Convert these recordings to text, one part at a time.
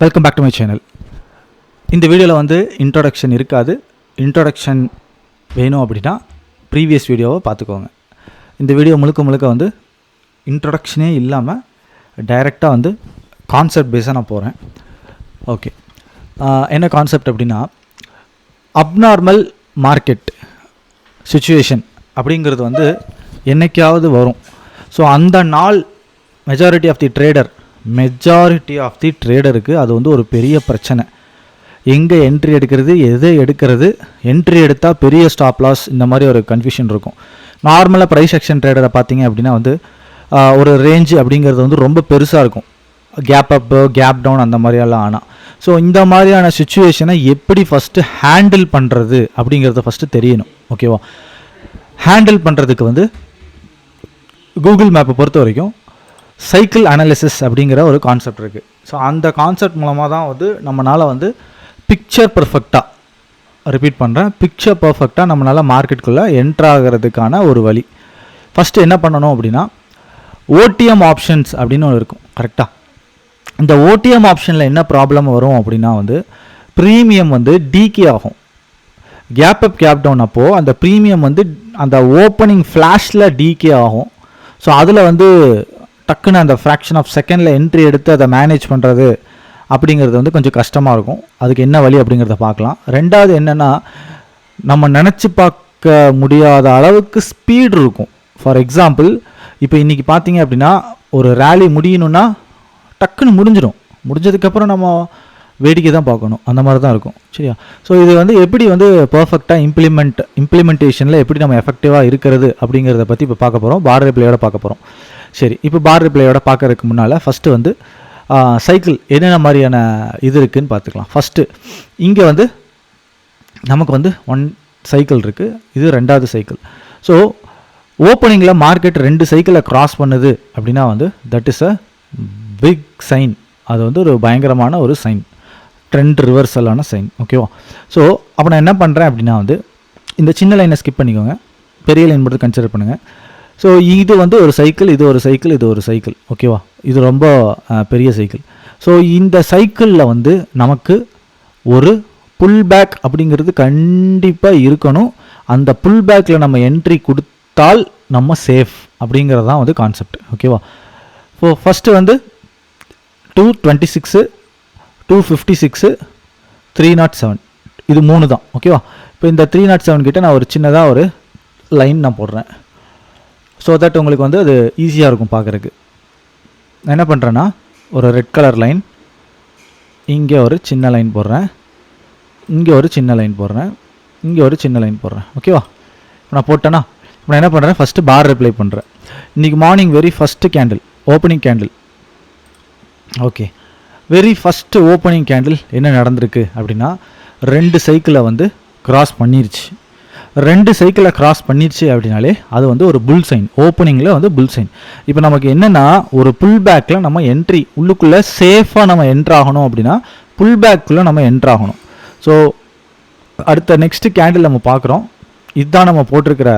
Welcome back to my channel. இந்த வீடியோவில் வந்து இன்ட்ரோடக்ஷன் இருக்காது. இன்ட்ரோடக்ஷன் வேணும் அப்படின்னா ப்ரீவியஸ் வீடியோவை பார்த்துக்கோங்க. இந்த வீடியோ முழுக்க வந்து இன்ட்ரோடக்ஷனே இல்லாமல் டைரெக்டாக வந்து கான்செப்ட் பேஸாக நான் போகிறேன். ஓகே, என்ன கான்செப்ட் அப்படின்னா, அப்நார்மல் மார்க்கெட் சிச்சுவேஷன் அப்படிங்கிறது வந்து என்றைக்காவது வரும். ஸோ அந்த நாள் மெஜாரிட்டி ஆஃப் தி ட்ரேடருக்கு அது வந்து ஒரு பெரிய பிரச்சனை. எங்கே என்ட்ரி எடுக்கிறது, எதை எடுக்கிறது, என்ட்ரி எடுத்தால் பெரிய ஸ்டாப் லாஸ், இந்த மாதிரி ஒரு கன்ஃபியூஷன் இருக்கும். நார்மலாக ப்ரைஸ் ஆக்ஷன் ட்ரேடரை பார்த்தீங்க அப்படின்னா வந்து ஒரு ரேஞ்சு அப்படிங்கிறது வந்து ரொம்ப பெருசாக இருக்கும். கேப் அப்பு, கேப் டவுன் அந்த மாதிரியெல்லாம். ஆனால் ஸோ இந்த மாதிரியான சுச்சுவேஷனை எப்படி ஃபஸ்ட்டு ஹேண்டில் பண்ணுறது அப்படிங்கிறத ஃபஸ்ட்டு தெரியணும். ஓகேவா? ஹேண்டில் பண்ணுறதுக்கு வந்து கூகுள் மேப்பை பொறுத்த வரைக்கும் சைக்கிள் அனாலிசிஸ் அப்படிங்கிற ஒரு கான்செப்ட் இருக்குது. ஸோ அந்த கான்செப்ட் மூலமாக தான் வந்து நம்மளால் வந்து பிக்சர் பர்ஃபெக்டாக நம்மளால் மார்க்கெட்டுக்குள்ளே என்ட்ராகிறதுக்கான ஒரு வழி. ஃபஸ்ட்டு என்ன பண்ணணும் அப்படின்னா, ஓடிஎம் ஆப்ஷன்ஸ் அப்படின்னு ஒன்று இருக்கும். கரெக்டாக இந்த ஓடிஎம் ஆப்ஷனில் என்ன ப்ராப்ளம் வரும் அப்படின்னா வந்து ப்ரீமியம் வந்து டிகே ஆகும். கேப் அப் கேப் டவுன் அப்போது அந்த ப்ரீமியம் வந்து அந்த ஓப்பனிங் ஃப்ளாஷில் டிகே ஆகும். ஸோ அதில் வந்து டக்குன்னு அந்த ஃப்ராக்ஷன் ஆஃப் செகண்டில் என்ட்ரி எடுத்து அதை மேனேஜ் பண்ணுறது அப்படிங்கிறது வந்து கொஞ்சம் கஷ்டமாக இருக்கும். அதுக்கு என்ன வழி அப்படிங்கிறத பார்க்கலாம். ரெண்டாவது என்னென்னா, நம்ம நினச்சி பார்க்க முடியாத அளவுக்கு ஸ்பீடு இருக்கும். ஃபார் எக்ஸாம்பிள், இப்போ இன்றைக்கி பார்த்தீங்க அப்படின்னா ஒரு ரேலி முடியணுன்னா டக்குன்னு முடிஞ்சதுக்கப்புறம் நம்ம வேடிக்கை தான் பார்க்கணும். அந்த மாதிரி தான் இருக்கும். சரியா? ஸோ இது வந்து எப்படி வந்து பர்ஃபெக்டாக இம்ப்ளிமெண்டேஷனில் எப்படி நம்ம எஃபெக்டிவாக இருக்கிறது அப்படிங்கிறத பற்றி இப்போ பார்க்க போகிறோம். பார்டர் ரிப்ளையோட பார்க்க போகிறோம். சரி, இப்போ பார்டர் ரிப்ளையோட பார்க்கறதுக்கு முன்னால் ஃபஸ்ட்டு வந்து சைக்கிள் என்னென்ன மாதிரியான இது இருக்குதுன்னு பார்த்துக்கலாம். ஃபஸ்ட்டு இங்கே வந்து நமக்கு வந்து 1 சைக்கிள் இருக்குது. இது 2வது சைக்கிள். ஸோ ஓப்பனிங்கில் மார்க்கெட் 2 சைக்கிளை க்ராஸ் பண்ணுது அப்படின்னா வந்து that is a big sign. அது வந்து ஒரு பயங்கரமான ஒரு சைன், ட்ரெண்ட் ரிவர்சலான சைன். ஓகேவா? ஸோ அப்போ நான் என்ன பண்ணுறேன் அப்படின்னா வந்து இந்த சின்ன லைனை ஸ்கிப் பண்ணிக்கோங்க, பெரிய லைன் மட்டும் கன்சிடர் பண்ணுங்கள். ஸோ இது வந்து ஒரு சைக்கிள், இது ஒரு சைக்கிள். ஓகேவா? இது ரொம்ப பெரிய சைக்கிள். ஸோ இந்த சைக்கிளில் வந்து நமக்கு ஒரு புல் பேக் அப்படிங்கிறது கண்டிப்பாக இருக்கணும். அந்த புல் பேக்கில் நம்ம என்ட்ரி கொடுத்தால் நம்ம சேஃப் அப்படிங்கிறது தான் வந்து கான்செப்ட். ஓகேவா? ஸோ ஃபஸ்ட்டு வந்து 226, 256, 307 இது 3 தான். ஓகேவா? இப்போ இந்த 307 கிட்ட நான் ஒரு சின்னதாக ஒரு லைன் நான் போடுறேன். ஸோ தட் உங்களுக்கு வந்து அது ஈஸியாக இருக்கும் பார்க்குறதுக்கு. நான் என்ன பண்ணுறேன்னா, ஒரு ரெட் கலர் லைன், இங்கே ஒரு சின்ன லைன் போடுறேன், இங்கே ஒரு சின்ன லைன் போடுறேன், இங்கே ஒரு சின்ன லைன் போடுறேன். ஓகேவா? இப்போ நான் போட்டேன்னா இப்போ நான் என்ன பண்ணுறேன், ஃபஸ்ட்டு பார் ரிப்ளை பண்ணுறேன். இன்றைக்கி morning very first candle, opening candle. Okay, very first opening candle என்ன நடந்திருக்கு அப்படின்னா 2 சைக்கிளை வந்து கிராஸ் பண்ணிருச்சு. 2 சைக்கிளை கிராஸ் பண்ணிருச்சு அப்படின்னாலே அது வந்து ஒரு புல் சைன். ஓப்பனிங்கில் வந்து புல் சைன். இப்போ நமக்கு என்னென்னா, ஒரு புல் பேக்கில் நம்ம என்ட்ரி உள்ளுக்குள்ளே சேஃபாக நம்ம என்ட்ராகணும் அப்படின்னா புல் பேக்குள்ளே நம்ம என்ட்ராகணும். ஸோ அடுத்த நெக்ஸ்ட்டு கேண்டில் நம்ம பார்க்குறோம். இதுதான் நம்ம போட்டிருக்கிற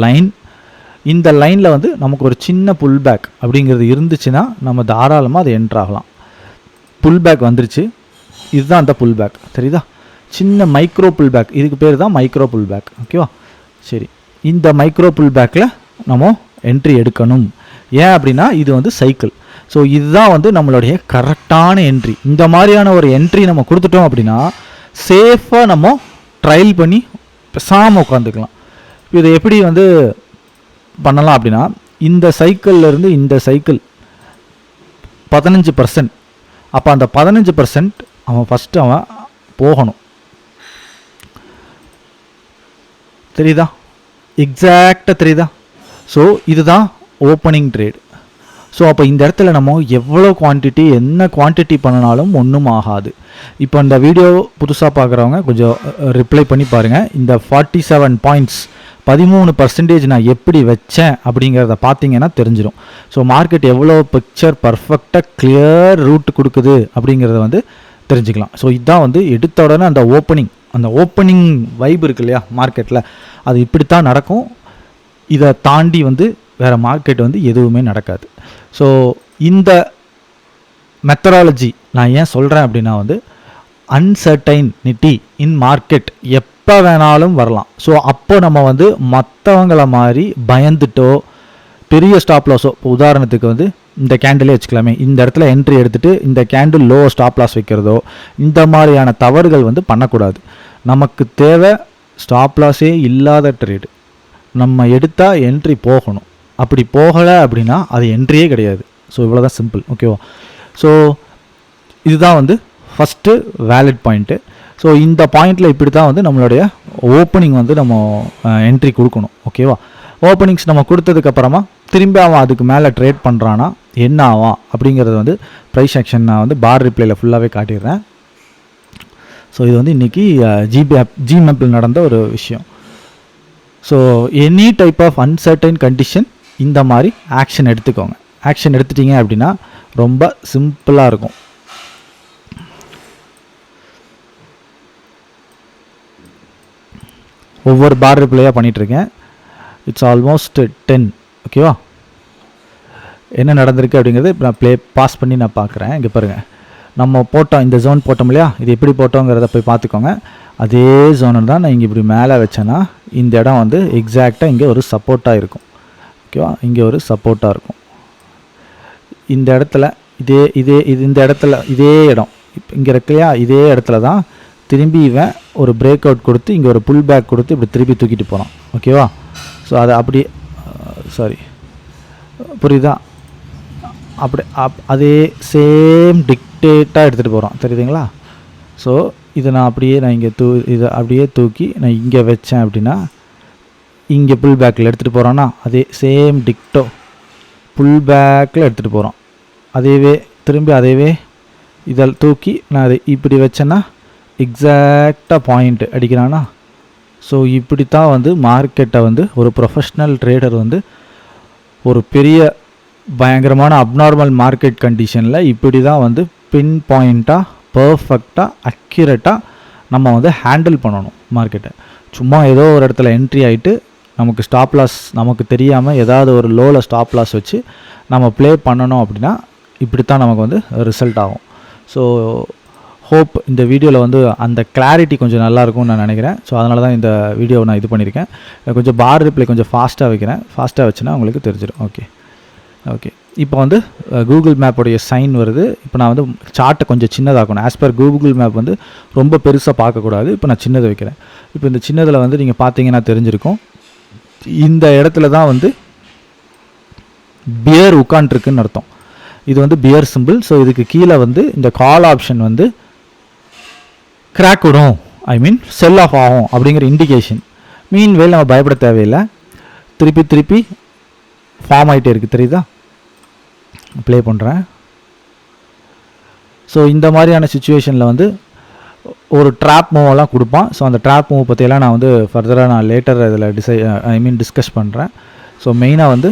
லைன். இந்த லைனில் வந்து நமக்கு ஒரு சின்ன புல் பேக் அப்படிங்கிறது இருந்துச்சுன்னா நம்ம தாராளமாக அதை என்ட்ராகலாம். புல் பேக் வந்துருச்சு, இதுதான் அந்த புல் பேக். தெரியுதா? சின்ன மைக்ரோ புல் பேக், இதுக்கு பேர் தான் மைக்ரோ புல் பேக். ஓகேவா? சரி, இந்த மைக்ரோ புல் பேக்கில் நம்ம என்ட்ரி எடுக்கணும். ஏன் அப்படின்னா இது வந்து சைக்கிள். ஸோ இதுதான் வந்து நம்மளுடைய கரெக்டான என்ட்ரி. இந்த மாதிரியான ஒரு என்ட்ரி நம்ம கொடுத்துட்டோம் அப்படின்னா சேஃபாக நம்ம ட்ரையல் பண்ணி பேசாமல் உட்காந்துக்கலாம். இதை எப்படி வந்து பண்ணலாம் அப்படின்னா, இந்த சைக்கிள்லேருந்து இந்த சைக்கிள் 15%. அப்போ அந்த 15% அவன் போகணும். தெரியுதா? எக்ஸாக்டாக தெரியுதா? ஸோ இதுதான் ஓப்பனிங் ட்ரேட். ஸோ அப்போ இந்த இடத்துல நம்ம எவ்வளோ குவான்டிட்டி, என்ன குவான்டிட்டி பண்ணினாலும் ஒன்றும் ஆகாது. இப்போ இந்த வீடியோ புதுசாக பார்க்குறவங்க கொஞ்சம் ரிப்ளை பண்ணி பாருங்கள். இந்த 47 பாயிண்ட்ஸ் 13% நான் எப்படி வச்சேன் அப்படிங்கிறத பார்த்தீங்கன்னா தெரிஞ்சிடும். ஸோ மார்க்கெட் எவ்வளோ பிக்சர் பர்ஃபெக்டாக கிளியர் ரூட் கொடுக்குது அப்படிங்கிறத வந்து தெரிஞ்சுக்கலாம். ஸோ இதுதான் வந்து எடுத்த உடனே அந்த ஓப்பனிங் வைப் இருக்கு இல்லையா மார்க்கெட்டில், அது இப்படித்தான் நடக்கும். இதை தாண்டி வந்து வேறு மார்க்கெட் வந்து எதுவுமே நடக்காது. ஸோ இந்த மெத்தடாலஜி நான் ஏன் சொல்கிறேன் அப்படின்னா வந்து அன்சர்டைனிட்டி இன் மார்க்கெட் எப்போ வேணாலும் வரலாம். ஸோ அப்போ நம்ம வந்து மற்றவங்கள மாதிரி பயந்துட்டோ பெரிய ஸ்டாப் லாஸோ, இப்போ உதாரணத்துக்கு வந்து இந்த கேண்டிலே வச்சுக்கலாமே, இந்த இடத்துல என்ட்ரி எடுத்துகிட்டு இந்த கேண்டில் லோ ஸ்டாப் லாஸ் வைக்கிறதோ இந்த மாதிரியான தவறுகள் வந்து பண்ணக்கூடாது. நமக்கு தேவை ஸ்டாப் லாஸே இல்லாத ட்ரேடு. நம்ம எடுத்தால் என்ட்ரி போகணும். அப்படி போகலை அப்படின்னா அது என்ட்ரியே கிடையாது. ஸோ இவ்வளோ தான் சிம்பிள். ஓகேவா? ஸோ இதுதான் வந்து ஃபஸ்ட்டு வேலிட் பாயிண்ட்டு. ஸோ இந்த பாயிண்டில் இப்படி தான் வந்து நம்மளுடைய ஓப்பனிங் வந்து நம்ம என்ட்ரி கொடுக்கணும். ஓகேவா? ஓப்பனிங்ஸ் நம்ம கொடுத்ததுக்கப்புறமா திரும்பி அவன் அதுக்கு மேலே ட்ரேட் பண்ணுறான்னா என்ன ஆவான் அப்படிங்கிறது வந்து ப்ரைஸ் ஆக்ஷன் நான் வந்து பார் ரிப்ளையில் ஃபுல்லாகவே காட்டிடுறேன். ஸோ இது வந்து இன்றைக்கி ஜிமேப்பில் நடந்த ஒரு விஷயம். So any type of uncertain condition இந்த மாதிரி ஆக்ஷன் எடுத்துக்கோங்க. ஆக்ஷன் எடுத்துட்டீங்க அப்படின்னா ரொம்ப சிம்பிளாக இருக்கும். ஒவ்வொரு பார் ரிப்ளையாக பண்ணிகிட்ருக்கேன். It's almost 10. ஓகேவா? என்ன நடந்திருக்கு அப்படிங்கிறது இப்போ நான் பாஸ் பண்ணி நான் பார்க்குறேன். இங்கே பாருங்கள், நம்ம போட்டோம், இந்த ஜோன் போட்டோம் இல்லையா, இது எப்படி போட்டோங்கிறத போய் பார்த்துக்கோங்க. அதே ஜோனில் தான் நான் இங்கே இப்படி மேலே வச்சேன்னா இந்த இடம் வந்து எக்ஸாக்டாக இங்கே ஒரு சப்போர்ட்டாக இருக்கும். ஓகேவா? இங்கே ஒரு சப்போர்ட்டாக இருக்கும். இந்த இடத்துல இந்த இடத்துல இதே இடம் இப்போ இங்கே இருக்கு இல்லையா, இதே இடத்துல தான் திரும்பி இவன் ஒரு பிரேக் அவுட் கொடுத்து இங்கே ஒரு புல் பேக் கொடுத்து இப்படி திருப்பி தூக்கிட்டு போகிறான். ஓகேவா? ஸோ அதை அப்படி புரியுதா? அப்படி அதே சேம் டிக்டேட்டாக எடுத்துகிட்டு போகிறோம். தெரியுதுங்களா? ஸோ இதை நான் அப்படியே இங்கே இதை அப்படியே தூக்கி நான் இங்கே வச்சேன் அப்படின்னா இங்கே புல் பேக்கில் எடுத்துகிட்டு போகிறோன்னா அதே சேம் டிக்டோ புல் பேக்கில் எடுத்துகிட்டு போகிறோம். அதேவே திரும்பி அதேவே இதில் தூக்கி நான் அதை இப்படி வச்சேன்னா எக்ஸாக்டாக பாயிண்ட் அடிக்கிறானா. ஸோ இப்படி தான் வந்து மார்க்கெட்டை வந்து ஒரு ப்ரொஃபஷ்னல் ட்ரேடர் வந்து ஒரு பெரிய பயங்கரமான அப்நார்மல் மார்க்கெட் கண்டிஷனில் இப்படி தான் வந்து பின் பாயிண்ட்டாக பர்ஃபெக்டாக அக்யூரேட்டாக நம்ம வந்து ஹேண்டில் பண்ணணும் மார்க்கெட்டை. சும்மா ஏதோ ஒரு இடத்துல என்ட்ரி ஆகிட்டு நமக்கு ஸ்டாப் லாஸ் நமக்கு தெரியாமல் ஏதாவது ஒரு லோவில் ஸ்டாப் லாஸ் வச்சு நம்ம ப்ளே பண்ணணும் அப்படின்னா இப்படி தான் நமக்கு வந்து ரிசல்ட் ஆகும். ஸோ ஹோப் இந்த வீடியோவில் வந்து அந்த கிளாரிட்டி கொஞ்சம் நல்லாயிருக்கும்னு நான் நினைக்கிறேன். ஸோ அதனால தான் இந்த வீடியோவை நான் இது பண்ணியிருக்கேன். கொஞ்சம் பார் ரிப்ளை கொஞ்சம் ஃபாஸ்ட்டாக வைக்கிறேன். ஃபாஸ்ட்டாக வச்சுன்னா உங்களுக்கு தெரிஞ்சிடும். ஓகே இப்போ வந்து கூகுள் மேப்போடைய சைன் வருது. இப்போ நான் வந்து சார்ட்டை கொஞ்சம் சின்னதாக்கணும். ஆஸ் பர் கூகுள் மேப் வந்து ரொம்ப பெருசாக பார்க்கக்கூடாது. இப்போ நான் சின்னதை வைக்கிறேன். இப்போ இந்த சின்னதில் வந்து நீங்கள் பார்த்தீங்கன்னா தெரிஞ்சிருக்கும், இந்த இடத்துல தான் வந்து பியர் உட்காண்ட்ருக்குன்னு அர்த்தம். இது வந்து பியர் சிம்பிள். ஸோ இதுக்கு கீழே வந்து இந்த கால் ஆப்ஷன் வந்து கிராக் விடும், ஐ மீன் செல் ஆஃப் ஆகும் அப்படிங்கிற இண்டிகேஷன். மீன்வேல் நம்ம பயப்பட தேவையில்லை. திருப்பி ஃபார்ம் ஆகிட்டே இருக்குது. தெரியுதா? ப்ளே பண்ணுறேன். ஸோ இந்த மாதிரியான சுச்சுவேஷனில் வந்து ஒரு ட்ராப் மூவெல்லாம் கொடுப்பான். ஸோ அந்த ட்ராப் மூவ் பற்றியெல்லாம் நான் வந்து ஃபர்தராக நான் லேட்டர் இதில் டிஸ்கஸ் பண்ணுறேன். ஸோ மெயினாக வந்து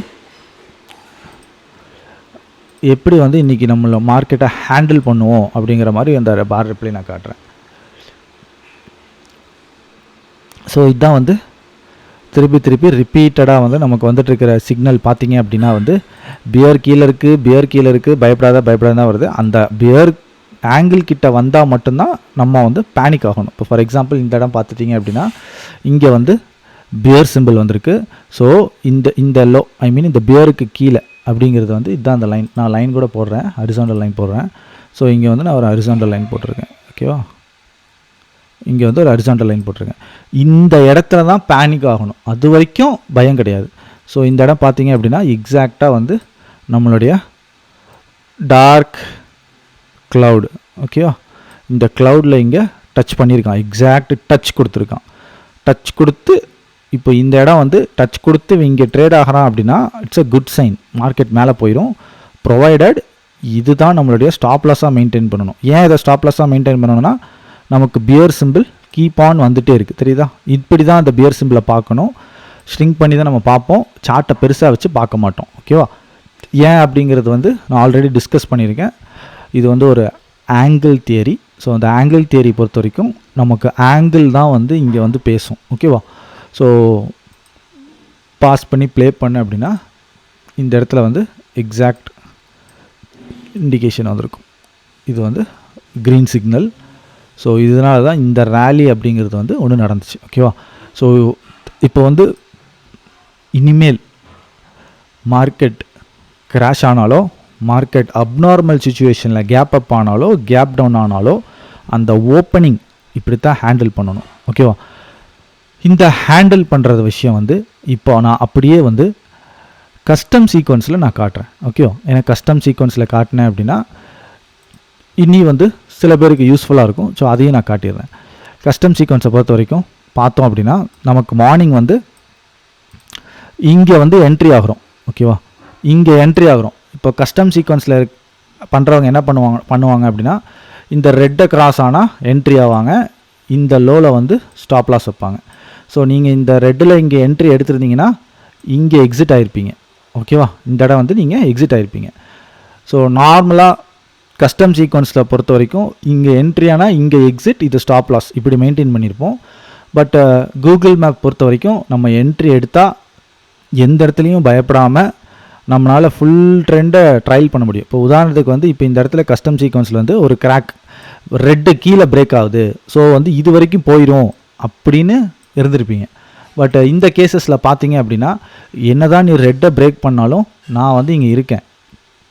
எப்படி வந்து இன்றைக்கி நம்மளை மார்க்கெட்டை ஹேண்டில் பண்ணுவோம் அப்படிங்கிற மாதிரி அந்த பார் ரிப்ளை நான் காட்டுறேன். ஸோ இதுதான் வந்து திருப்பி ரிப்பீட்டடாக வந்து நமக்கு வந்துட்டுருக்கிற சிக்னல். பார்த்தீங்க அப்படின்னா வந்து பியர் கீழே இருக்குது பயப்படாத தான் வருது. அந்த பியர் ஆங்கிள் கிட்ட வந்தால் மட்டும்தான் நம்ம வந்து பேனிக் ஆகணும். இப்போ ஃபார் எக்ஸாம்பிள் இந்த இடம் பார்த்துட்டிங்க அப்படின்னா இங்கே வந்து பியர் சிம்பிள் வந்திருக்கு. ஸோ இந்த லோ ஐ மீன் இந்த பியருக்கு கீழே அப்படிங்கிறது வந்து இதுதான் அந்த லைன். நான் லைன் கூட போடுறேன், ஹரிசாண்டல் லைன் போடுறேன். ஸோ இங்கே வந்து நான் ஒரு ஹரிசாண்டல் லைன் போட்டிருக்கேன். ஓகேவா? இங்கே வந்து ஒரு ஹரிசாண்டல் லைன் போட்டிருக்கேன். இந்த இடத்துல தான் பேனிக் ஆகணும், அது வரைக்கும் பயம் கிடையாது. ஸோ இந்த இடம் பார்த்தீங்க அப்படின்னா எக்ஸாக்டாக வந்து நம்மளுடைய டார்க் க்ளவுடு. ஓகேவா? இந்த க்ளவுடில் இங்கே டச் பண்ணியிருக்கான், எக்ஸாக்ட் டச் கொடுத்துருக்கான். டச் கொடுத்து இப்போ இந்த இடம் வந்து டச் கொடுத்து இங்கே ட்ரேட் ஆகிறான் அப்படின்னா it's a good sign. Market மேலே போயிடும், ப்ரொவைடட் இது தான் நம்மளுடைய ஸ்டாப் லாஸாக மெயின்டைன் பண்ணணும். ஏன் இதை ஸ்டாப் லாஸாக மெயின்டைன் பண்ணணும்னா நமக்கு பியர் சிம்பிள் கீப் ஆன் வந்துகிட்டே இருக்குது. தெரியுதா? இப்படி தான் அந்த பியர் சிம்பிளை பார்க்கணும். ஷ்ரிங்க் பண்ணி தான் நம்ம பார்ப்போம், சார்ட்டை பெருசாக வச்சு பார்க்க மாட்டோம். ஓகேவா? ஏன் அப்படிங்கிறது வந்து நான் ஆல்ரெடி டிஸ்கஸ் பண்ணியிருக்கேன். இது வந்து ஒரு ஆங்கிள் தியரி. ஸோ அந்த ஆங்கிள் தியரி பொறுத்த வரைக்கும் நமக்கு ஆங்கிள் தான் வந்து இங்கே வந்து பேசும். ஓகேவா? ஸோ பாஸ் பண்ணி ப்ளே பண்ண அப்படின்னா இந்த இடத்துல வந்து எக்ஸாக்ட் இண்டிகேஷன் வந்திருக்கும். இது வந்து க்ரீன் சிக்னல். ஸோ இதனால தான் இந்த ரேலி அப்படிங்கிறது வந்து ஒன்று நடந்துச்சு. ஓகேவா? ஸோ இப்போ வந்து இனிமேல் மார்க்கெட் கிராஷ் ஆனாலோ, மார்க்கெட் அப்நார்மல் சுச்சுவேஷனில் கேப் அப் ஆனாலோ, கேப் டவுன் ஆனாலோ, அந்த ஓப்பனிங் இப்படி தான் ஹேண்டில் பண்ணணும். ஓகேவா? இந்த ஹேண்டில் பண்ணுறது விஷயம் வந்து இப்போ நான் அப்படியே வந்து கஸ்டம் சீக்வன்ஸில் நான் காட்டுறேன். ஓகேவா? ஏன்னா கஸ்டம் சீக்வன்ஸில் காட்டினேன் அப்படின்னா இனி வந்து சில பேருக்கு யூஸ்ஃபுல்லாக இருக்கும். ஸோ அதையும் நான் காட்டிடுறேன். கஸ்டம் சீக்வன்ஸை பொறுத்த வரைக்கும் பார்த்தோம் அப்படின்னா நமக்கு மார்னிங் வந்து இங்கே வந்து என்ட்ரி ஆகிறோம். ஓகேவா? இங்கே என்ட்ரி ஆகிறோம். இப்போ கஸ்டம் சீக்வன்ஸில் பண்ணுறவங்க என்ன பண்ணுவாங்க அப்படின்னா இந்த ரெட்டை கிராஸ் ஆனால் என்ட்ரி ஆவாங்க, இந்த லோவில் வந்து ஸ்டாப் லாஸ் வைப்பாங்க. ஸோ நீங்கள் இந்த ரெட்டில் இங்கே என்ட்ரி எடுத்துருந்தீங்கன்னா இங்கே எக்ஸிட் ஆகிருப்பீங்க. ஓகேவா? இந்த இடம் வந்து நீங்கள் எக்ஸிட் ஆகிருப்பீங்க. ஸோ நார்மலாக கஸ்டம் சீக்வன்ஸில் பொறுத்த வரைக்கும் இங்கே என்ட்ரி ஆனால் இங்கே எக்ஸிட், இது ஸ்டாப் லாஸ், இப்படி மெயின்டைன் பண்ணியிருப்போம். பட் கூகுள் மேப் பொறுத்த வரைக்கும் நம்ம என்ட்ரி எடுத்தால் எந்த இடத்துலையும் பயப்படாமல் நம்மளால் ஃபுல் ட்ரெண்டை ட்ரையல் பண்ண முடியும். இப்போ உதாரணத்துக்கு வந்து இப்போ இந்த இடத்துல கஸ்டம் சீக்வன்ஸில் வந்து ஒரு கிராக் ரெட்டு கீழே பிரேக் ஆகுது, ஸோ வந்து இது வரைக்கும் போயிடும் அப்படின்னு இருந்திருப்பீங்க. பட் இந்த கேசஸில் பார்த்தீங்க அப்படின்னா என்ன தான் நீ ரெட்டை பிரேக் பண்ணாலும் நான் வந்து இங்கே இருக்கேன்,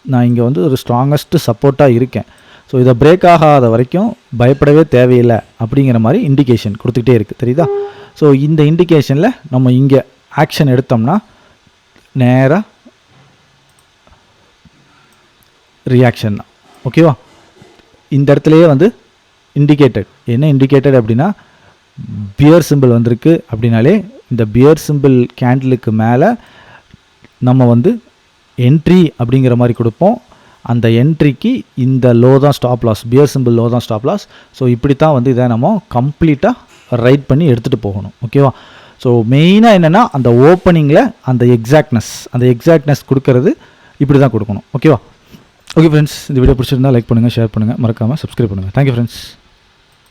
நான் இங்கே வந்து ஒரு ஸ்ட்ராங்கஸ்ட்டு சப்போர்ட்டாக இருக்கேன். ஸோ இதை பிரேக் ஆகாத வரைக்கும் பயப்படவே தேவையில்லை அப்படிங்கிற மாதிரி இண்டிகேஷன் கொடுத்துக்கிட்டே இருக்குது. தெரியுதா? ஸோ இந்த இண்டிகேஷனில் நம்ம இங்கே ஆக்ஷன் எடுத்தோம்னா நேராக ரியாக்ஷன் தான். ஓகேவா? இந்த இடத்துலையே வந்து இண்டிகேட்டட், என்ன இண்டிகேட்டட் அப்படின்னா பியர் சிம்பிள் வந்திருக்கு அப்படின்னாலே இந்த பியர் சிம்பிள் கேண்டிலுக்கு மேலே நம்ம வந்து என்ட்ரி அப்படிங்கிற மாதிரி கொடுப்போம். அந்த என்ட்ரிக்கு இந்த லோ தான் stop loss, pure simple low தான் ஸ்டாப் லாஸ். ஸோ இப்படி தான் வந்து இதை நம்ம கம்ப்ளீட்டாக ரைட் பண்ணி எடுத்துகிட்டு போகணும். ஓகேவா? ஸோ மெயினாக என்னென்னா அந்த ஓப்பனிங்கில் அந்த எக்ஸாக்ட்னஸ் கொடுக்கறது இப்படி தான் கொடுக்கணும். ஓகேவா? ஓகே ஃப்ரெண்ட்ஸ், இந்த வீடியோ பிடிச்சிருந்தால் லைக் பண்ணுங்கள், ஷேர் பண்ணுங்கள், மறக்காமல் சப்ஸ்கிரைப் பண்ணுங்கள். Thank you friends.